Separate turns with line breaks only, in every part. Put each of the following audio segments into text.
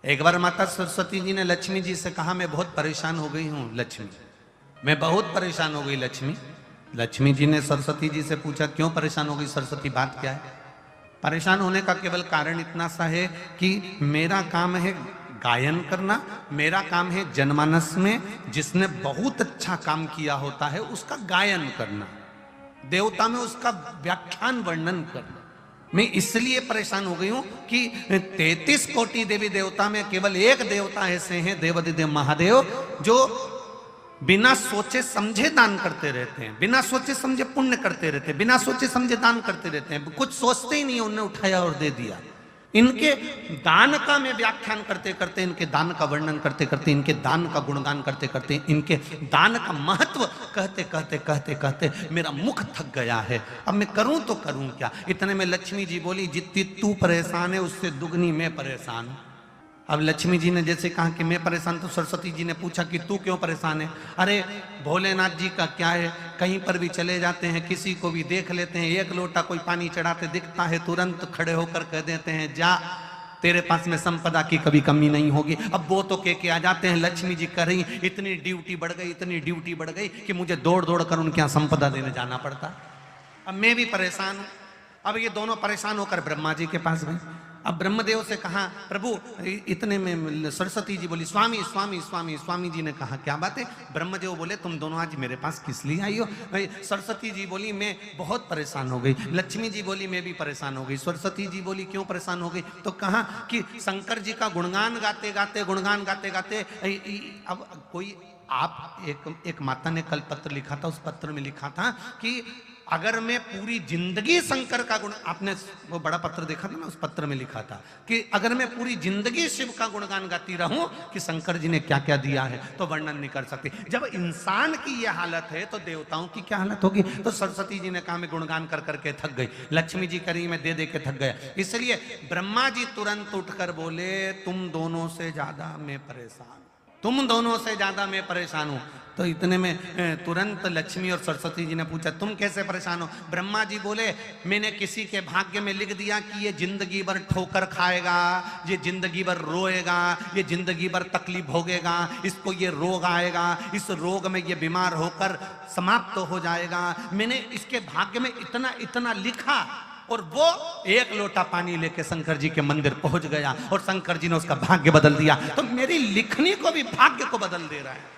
एक बार माता सरस्वती जी ने लक्ष्मी जी से कहा, मैं बहुत परेशान हो गई हूँ लक्ष्मी, मैं बहुत परेशान हो गई लक्ष्मी। लक्ष्मी जी ने सरस्वती जी से पूछा, क्यों परेशान हो गई सरस्वती, बात क्या है? परेशान होने का केवल कारण इतना सा है कि मेरा काम है गायन करना, मेरा काम है जनमानस में जिसने बहुत अच्छा काम किया होता है उसका गायन करना, देवता में उसका व्याख्यान वर्णन करना। मैं इसलिए परेशान हो गई हूं कि 33 कोटि देवी देवता में केवल एक देवता ऐसे हैं, देवाधिदेव महादेव, जो बिना सोचे समझे दान करते रहते हैं, बिना सोचे समझे पुण्य करते रहते हैं, बिना सोचे समझे दान करते रहते हैं, कुछ सोचते ही नहीं, उन्होंने उठाया और दे दिया। इनके दान का मैं व्याख्यान करते करते, इनके दान का वर्णन करते करते, इनके दान का गुणगान करते करते, इनके दान का महत्व कहते कहते कहते कहते मेरा मुख थक गया है। अब मैं करूं तो करूं क्या? इतने में लक्ष्मी जी बोली, जितनी तू परेशान है उससे दुगनी मैं परेशान हूं। अब लक्ष्मी जी ने जैसे कहा कि मैं परेशान, तो सरस्वती जी ने पूछा कि तू क्यों परेशान है? अरे भोलेनाथ जी का क्या है, कहीं पर भी चले जाते हैं, किसी को भी देख लेते हैं, एक लोटा कोई पानी चढ़ाते दिखता है, तुरंत खड़े होकर कह देते हैं, जा तेरे पास में संपदा की कभी कमी नहीं होगी। अब वो तो कह के आ जाते हैं, लक्ष्मी जी कर रही, इतनी ड्यूटी बढ़ गई, इतनी ड्यूटी बढ़ गई कि मुझे दौड़ दौड़ कर उनके यहाँ संपदा देने जाना पड़ता। अब मैं भी परेशान हूं। अब ये दोनों परेशान होकर ब्रह्मा जी के पास गए। अब ब्रह्मदेव से कहा, प्रभु, इतने में सरस्वती जी बोली, स्वामी स्वामी स्वामी। स्वामी जी ने कहा, क्या बात है? ब्रह्मदेव बोले, तुम दोनों आज मेरे पास किस लिए आई हो? सरस्वती जी बोली, मैं बहुत परेशान हो गई। लक्ष्मी जी बोली, मैं भी परेशान हो गई। सरस्वती जी बोली, क्यों परेशान हो गई? तो कहा कि शंकर जी का गुणगान गाते गाते, गुणगान गाते गाते, अब कोई आप एक माता ने कल पत्र लिखा था, उस पत्र में लिखा था कि अगर मैं पूरी जिंदगी शंकर का गुण, आपने वो बड़ा पत्र देखा था ना, उस पत्र में लिखा था कि अगर मैं पूरी जिंदगी शिव का गुणगान गाती रहूं कि शंकर जी ने क्या क्या दिया है तो वर्णन नहीं कर सकती। जब इंसान की यह हालत है तो देवताओं की क्या हालत होगी? तो सरस्वती जी ने कहा, मैं गुणगान कर करके थक गई। लक्ष्मी जी करी, मैं दे दे के थक गया। इसलिए ब्रह्मा जी तुरंत उठकर बोले, तुम दोनों से ज्यादा मैं परेशान, तुम दोनों से ज्यादा मैं परेशान हूं। तो इतने में तुरंत लक्ष्मी और सरस्वती जी ने पूछा, तुम कैसे परेशान हो? ब्रह्मा जी बोले, मैंने किसी के भाग्य में लिख दिया कि ये जिंदगी भर ठोकर खाएगा, ये जिंदगी भर रोएगा, ये जिंदगी भर तकलीफ भोगेगा, इसको ये रोग आएगा, इस रोग में ये बीमार होकर समाप्त हो जाएगा। मैंने इसके भाग्य में इतना इतना लिखा, और वो एक लोटा पानी लेके शंकर जी के मंदिर पहुंच गया और शंकर जी ने उसका भाग्य बदल दिया। तो मेरी लिखनी को भी भाग्य को बदल दे रहा है।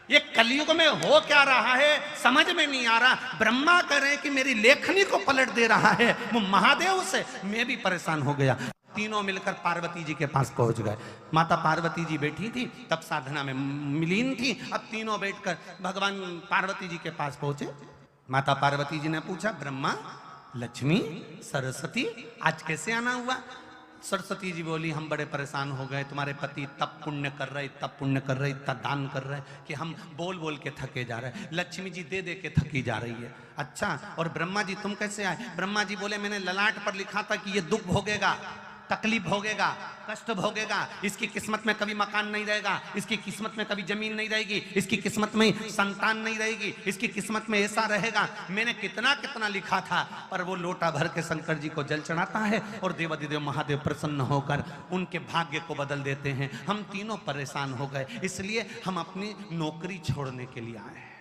ये कलयुग में हो क्या रहा है समझ में नहीं आ रहा। ब्रह्मा कह रहे हैं कि मेरी लेखनी को पलट दे रहा है, वो महादेव से मैं भी परेशान हो गया। तीनों मिलकर पार्वती जी के पास पहुंच गए। माता पार्वती जी बैठी थी, तब साधना में मिलीन थी। अब तीनों बैठकर भगवान पार्वती जी के पास पहुंचे। माता पार्वती जी ने पूछा, ब्रह्मा, लक्ष्मी, सरस्वती, आज कैसे आना हुआ? सरस्वती जी बोली, हम बड़े परेशान हो गए, तुम्हारे पति तब पुण्य कर रहे, तब पुण्य कर रहे, इतना दान कर रहे कि हम बोल बोल के थके जा रहे। लक्ष्मी जी दे दे के थकी जा रही है। अच्छा, और ब्रह्मा जी तुम कैसे आए? ब्रह्मा जी बोले, मैंने ललाट पर लिखा था कि ये दुख भोगेगा, तकलीफ भोगेगा, कष्ट भोगेगा, इसकी किस्मत में कभी मकान नहीं रहेगा, इसकी किस्मत में कभी जमीन नहीं रहेगी, इसकी किस्मत में संतान नहीं रहेगी, इसकी किस्मत में ऐसा रहेगा। मैंने कितना कितना लिखा था, पर वो लोटा भर के शंकर जी को जल चढ़ाता है और देवाधिदेव महादेव प्रसन्न होकर उनके भाग्य को बदल देते हैं। हम तीनों परेशान हो गए, इसलिए हम अपनी नौकरी छोड़ने के लिए आए हैं।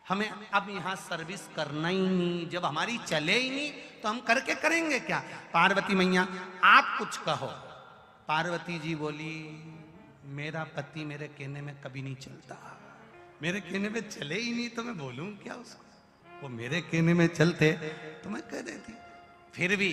हमें अब यहाँ सर्विस करना ही नहीं, जब हमारी चले ही नहीं तो हम करके करेंगे क्या? पार्वती मैया आप कुछ कहो। पार्वती जी बोली, मेरा पति मेरे कहने में कभी नहीं चलता, मेरे कहने में चले ही नहीं तो मैं बोलूं क्या उसको? वो मेरे कहने में चलते तो मैं कह देती। फिर भी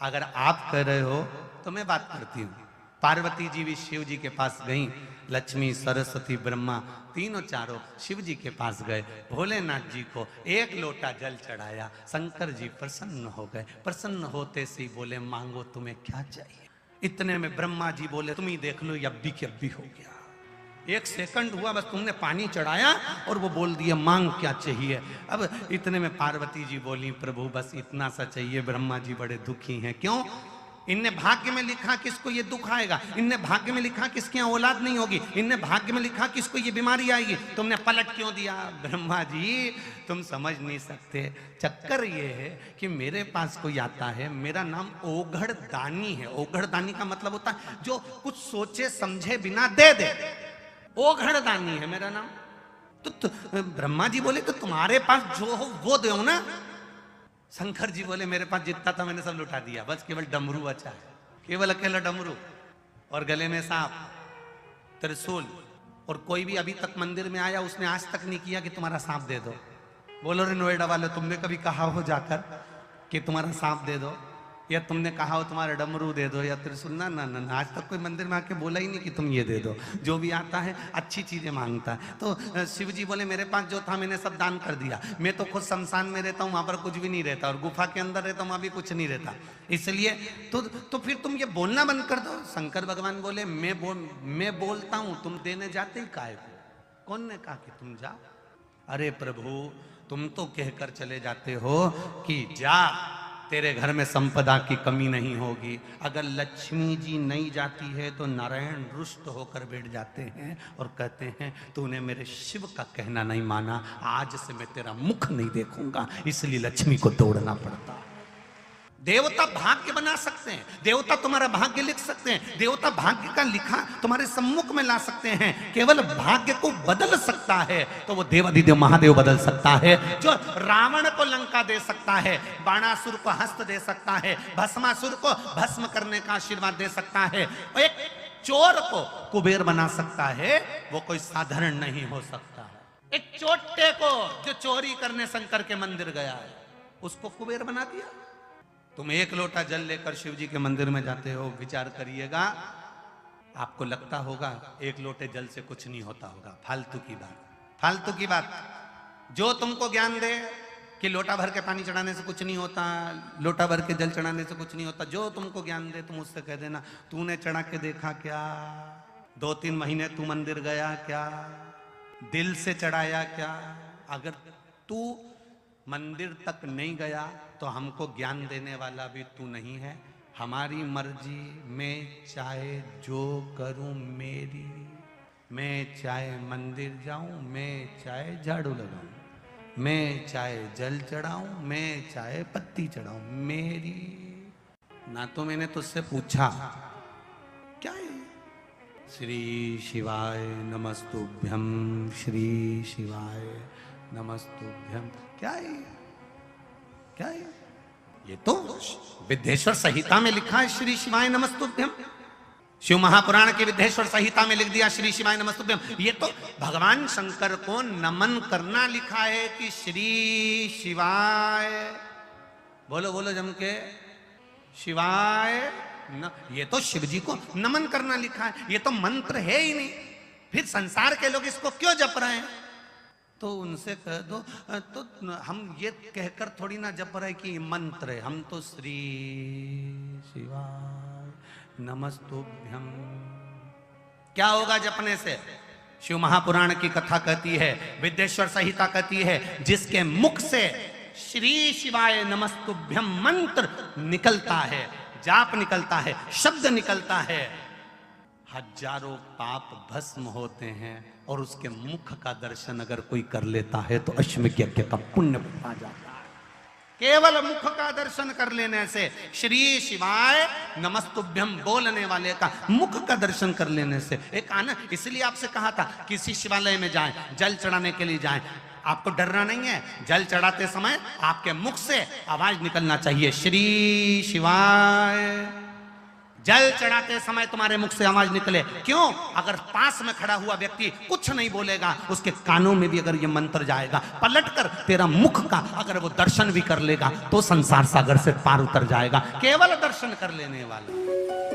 अगर आप कह रहे हो तो मैं बात करती हूँ। पार्वती जी भी शिव जी के पास गईं। लक्ष्मी, सरस्वती, ब्रह्मा तीनों चारों शिव जी के पास गए। भोलेनाथ जी को एक लोटा जल चढ़ाया। शंकर जी प्रसन्न हो गए। प्रसन्न होते से बोले, मांगो तुम्हें क्या चाहिए? इतने में ब्रह्मा जी बोले, तुम ही देख लो, अब्बी के अब्बी हो गया। 1 सेकंड हुआ बस, तुमने पानी चढ़ाया और वो बोल दिया, मांग क्या चाहिए? अब इतने में पार्वती जी बोली, प्रभु बस इतना सा चाहिए। ब्रह्मा जी बड़े दुखी हैं। क्यों? इनने भाग्य में लिखा कि इसको ये दुख आएगा, इनने भाग्य में लिखा कि इसकी औलाद नहीं होगी, इनने भाग्य में लिखा कि इसको ये बीमारी आएगी, तुमने पलट क्यों दिया? ब्रह्मा जी तुम समझ नहीं सकते। चक्कर ये है कि मेरे पास कोई आता है, मेरा नाम ओघड़ दानी है। ओघड़ दानी का मतलब होता है जो कुछ सोचे समझे बिना दे दे, ओघड़ दानी है मेरा नाम। तो ब्रह्मा जी बोले तो तुम्हारे पास जो हो वो दो ना। शंकर जी बोले मेरे पास जितना था मैंने सब लुटा दिया, बस केवल डमरू बचा है, केवल अकेला डमरू और गले में सांप, त्रिशूल। और कोई भी अभी तक मंदिर में आया उसने आज तक नहीं किया कि तुम्हारा सांप दे दो। बोलो रे नोएडा वाले, तुमने कभी कहा हो जाकर कि तुम्हारा सांप दे दो, या तुमने कहा हो तुम्हारा डमरू दे दो या त्रिशूल? ना ना ना, आज तक कोई मंदिर में आके बोला ही नहीं कि तुम ये दे दो। जो भी आता है अच्छी चीजें मांगता है। तो शिव जी बोले मेरे पास जो था मैंने सब दान कर दिया। मैं तो खुद शमशान में रहता हूँ, वहां पर कुछ भी नहीं रहता, और गुफा के अंदर रहता हूँ, वहां भी कुछ नहीं रहता। इसलिए तो फिर तुम ये बोलना बंद कर दो। शंकर भगवान बोले मैं बोलता हूँ, तुम देने जाते ही काहे को? कौन ने कहा कि तुम जाओ? अरे प्रभु तुम तो कहकर चले जाते हो कि जा, तेरे घर में संपदा की कमी नहीं होगी। अगर लक्ष्मी जी नहीं जाती है तो नारायण रुष्ट होकर बैठ जाते हैं और कहते हैं तूने मेरे शिव का कहना नहीं माना, आज से मैं तेरा मुख नहीं देखूंगा। इसलिए लक्ष्मी को दौड़ना पड़ता है। देवता भाग्य बना सकते हैं, देवता तुम्हारा भाग्य लिख सकते हैं, देवता भाग्य का लिखा तुम्हारे सम्मुख में ला सकते हैं। केवल भाग्य को बदल सकता है तो वो देवाधिदेव महादेव बदल सकता है। जो रावण को लंका दे सकता है, बाणासुर को हस्त दे सकता है, भस्मासुर को भस्म करने का आशीर्वाद दे सकता है, और एक चोर को कुबेर बना सकता है, वो कोई साधारण नहीं हो सकता है। एक चोटे को जो चोरी करने शंकर के मंदिर गया है उसको कुबेर बना दिया। तुम एक लोटा जल लेकर शिव जी के मंदिर में जाते हो, विचार करिएगा, आपको लगता होगा एक लोटे जल से कुछ नहीं होता होगा। फालतू की बात, फालतू की बात। जो तुमको ज्ञान दे कि लोटा भर के पानी चढ़ाने से कुछ नहीं होता, लोटा भर के जल चढ़ाने से कुछ नहीं होता, जो तुमको ज्ञान दे तुम उससे कह देना तूने चढ़ा के देखा क्या? 2-3 महीने तू मंदिर गया क्या? दिल से चढ़ाया क्या? अगर तू मंदिर तक नहीं गया तो हमको ज्ञान देने वाला भी तू नहीं है। हमारी मर्जी, मैं चाहे जो करूं मेरी, मैं चाहे मंदिर जाऊं, मैं चाहे झाड़ू लगाऊं, मैं चाहे जल चढ़ाऊं, मैं चाहे पत्ती चढ़ाऊं, मेरी। ना तो मैंने तुझसे पूछा क्या है? श्री शिवाय नमस्तुभ्यम, श्री शिवाय नमस्तुभ्यम। क्या है? क्या है? ये तो विद्येश्वर संहिता में लिखा है श्री शिवाय नमस्तुभ्यम। शिव महापुराण के विद्येश्वर संहिता में लिख दिया श्री शिवाय नमस्तुभ्यम। ये तो भगवान शंकर को नमन करना लिखा है कि श्री शिवाय, बोलो बोलो जम के, शिवाय न, ये तो शिव जी को नमन करना लिखा है। ये तो मंत्र है ही नहीं, फिर संसार के लोग इसको क्यों जप रहे हैं? तो उनसे कह दो, तो हम ये कहकर थोड़ी ना जप रहे कि मंत्र है, हम तो श्री शिवाय नमस्तुभ्यम। क्या होगा जपने से? शिव महापुराण की कथा कहती है, विद्येश्वर संहिता कहती है, जिसके मुख से श्री शिवाय नमस्तुभ्यम मंत्र निकलता है, जाप निकलता है, शब्द निकलता है, हजारों पाप भस्म होते हैं। और उसके मुख का दर्शन अगर कोई कर लेता है तो अश्वमेध यज्ञ का पुण्य आ जाता है। केवल मुख का दर्शन कर लेने से, श्री शिवाय नमस्तुभ्यम बोलने वाले का मुख का दर्शन कर लेने से एक आनंद। इसलिए आपसे कहा था किसी शिवालय में जाएं, जल चढ़ाने के लिए जाएं, आपको डरना नहीं है। जल चढ़ाते समय आपके मुख से आवाज निकलना चाहिए, श्री शिवाय। जल चढ़ाते समय तुम्हारे मुख से आवाज निकले। क्यों? अगर पास में खड़ा हुआ व्यक्ति कुछ नहीं बोलेगा, उसके कानों में भी अगर ये मंत्र जाएगा, पलटकर तेरा मुख का अगर वो दर्शन भी कर लेगा तो संसार सागर से पार उतर जाएगा। केवल दर्शन कर लेने वाला।